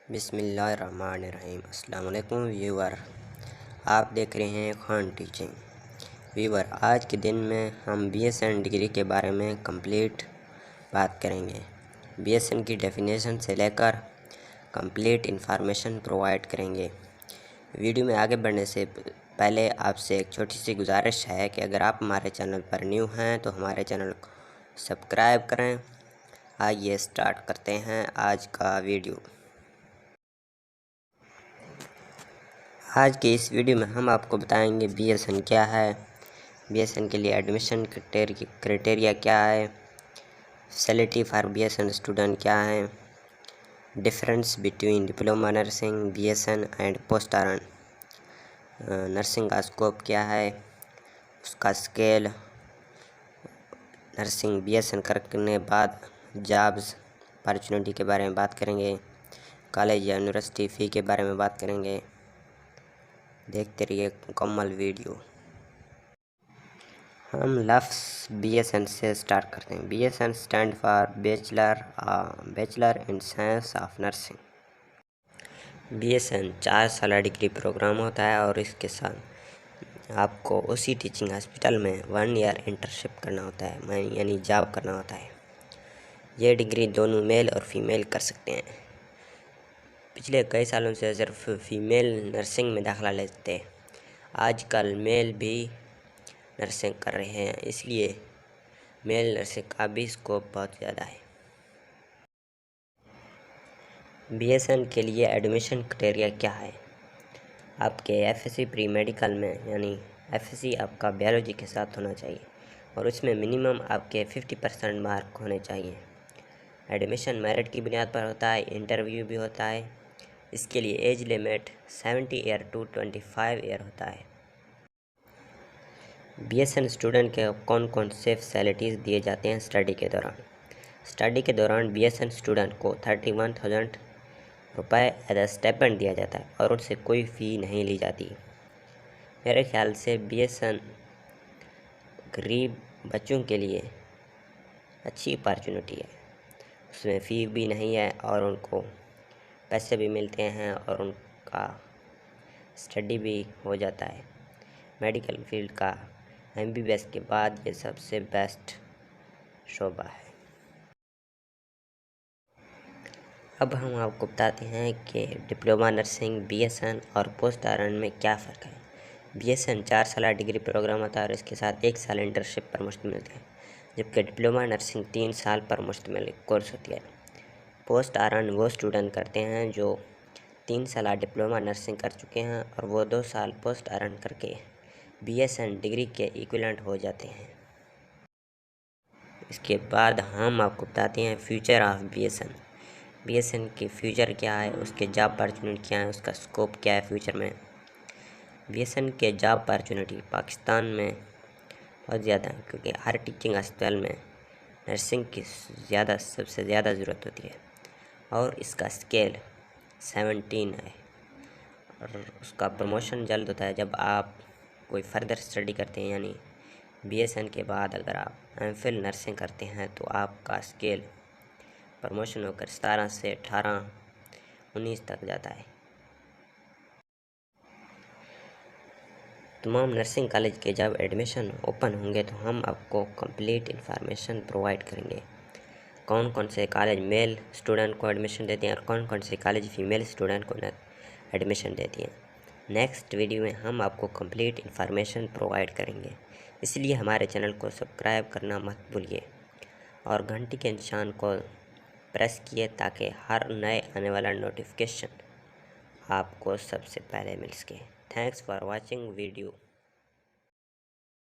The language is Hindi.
बिस्मिल्लाहिर्रहमानिर्रहीम। अस्सलाम वालेकुम व्यूवर, आप देख रहे हैं खान टीचिंग। व्यूवर, आज के दिन में हम बीएसएन डिग्री के बारे में कंप्लीट बात करेंगे। बीएसएन की डेफिनेशन से लेकर कंप्लीट इंफॉर्मेशन प्रोवाइड करेंगे। वीडियो में आगे बढ़ने से पहले आपसे एक छोटी सी गुजारिश है कि अगर आप हमारे चैनल पर न्यू हैं तो हमारे चैनल को सब्सक्राइब करें। आइए स्टार्ट करते हैं आज का वीडियो। आज के इस वीडियो में हम आपको बताएंगे बीएसएन क्या है, बीएसएन के लिए एडमिशन क्राइटेरिया क्या है, फैसिलिटी फॉर बीएसएन स्टूडेंट क्या है, difference between diploma nursing BSN and post RN, nursing का स्कोप क्या है, उसका स्केल, नर्सिंग बीएसएन करने बाद जॉब्स अपॉर्चुनिटी के बारे में बात करेंगे, कॉलेज या यूनिवर्सिटी फ़ी के बारे में बात करेंगे। देखते रहिए मुकम्मल वीडियो। हम लफ्ज़ बीएसएन से स्टार्ट करते हैं। BSN stand for bachelor in science of nursing. BSN 4 साल डिग्री प्रोग्राम होता है और इसके साथ आपको उसी टीचिंग हॉस्पिटल में 1 ईयर इंटर्नशिप करना होता है, यानी जॉब करना होता है। ये डिग्री दोनों मेल और फीमेल कर सकते हैं। पिछले कई सालों से सिर्फ फीमेल नर्सिंग में दाखिला लेते हैं, आजकल मेल भी नर्सिंग कर रहे हैं, इसलिए मेल नर्सिंग का भी स्कोप बहुत ज़्यादा है। बीएसएन के लिए एडमिशन क्राइटेरिया क्या है? आपके एफएससी प्री मेडिकल में, यानी एफएससी आपका बायोलॉजी के साथ होना चाहिए और उसमें मिनिमम आपके 50% मार्क होने चाहिए। एडमिशन मेरिट की बुनियाद पर होता है, इंटरव्यू भी होता है। इसके लिए age limit 70 year to 25 year होता है। बीएसएन स्टूडेंट के कौन कौन से फैसिलिटीज़ दिए जाते हैं स्टडी के दौरान? स्टडी के दौरान बीएसएन स्टूडेंट को 31,000 रुपये एज अ स्टाइपेंड दिया जाता है और उनसे कोई फ़ी नहीं ली जाती। मेरे ख्याल से बीएसएन गरीब बच्चों के लिए अच्छी अपॉर्चुनिटी है। उसमें फ़ी भी नहीं है और उनको पैसे भी मिलते हैं और उनका स्टडी भी हो जाता है। मेडिकल फील्ड का MBBS के बाद ये सबसे बेस्ट शोबा है। अब हम आपको बताते हैं कि डिप्लोमा नर्सिंग, बीएसएन और पोस्ट RN में क्या फ़र्क है। बीएसएन 4 साल डिग्री प्रोग्राम होता है और इसके साथ 1 साल इंटर्नशिप पर मुश्तमिल है, जबकि डिप्लोमा नर्सिंग 3 साल पर मुश्तमिल कोर्स होती है। पोस्ट RN वो स्टूडेंट करते हैं जो 3 साल डिप्लोमा नर्सिंग कर चुके हैं और वो 2 साल पोस्ट RN करके बीएसएन डिग्री के इक्विवेलेंट हो जाते हैं। इसके बाद हम आपको बताते हैं फ्यूचर ऑफ बीएसएन। बीएसएन की फ्यूचर क्या है, उसके जॉब अपॉर्चुनिटी क्या है, उसका स्कोप क्या है फ्यूचर में। बीएसएन के जॉब अपॉर्चुनिटी पाकिस्तान में बहुत ज़्यादा है, क्योंकि हर टीचिंग हॉस्पिटल में नर्सिंग की सबसे ज़्यादा ज़रूरत होती है और इसका स्केल 17 है और उसका प्रमोशन जल्द होता है जब आप कोई फर्दर स्टडी करते हैं। यानी बीएसएन के बाद अगर आप MPhil नर्सिंग करते हैं तो आपका स्केल प्रमोशन होकर 17 से 18, 19 तक जाता है। तमाम नर्सिंग कॉलेज के जब एडमिशन ओपन होंगे तो हम आपको कंप्लीट इन्फॉर्मेशन प्रोवाइड करेंगे। कौन कौन से कॉलेज मेल स्टूडेंट को एडमिशन देते हैं और कौन कौन से कॉलेज फीमेल स्टूडेंट को एडमिशन देती हैं। नेक्स्ट वीडियो में हम आपको कंप्लीट इन्फॉर्मेशन प्रोवाइड करेंगे, इसलिए हमारे चैनल को सब्सक्राइब करना मत भूलिए और घंटी के निशान को प्रेस किए ताकि हर नए आने वाला नोटिफिकेशन आपको सबसे पहले मिल सके। Thanks for watching video.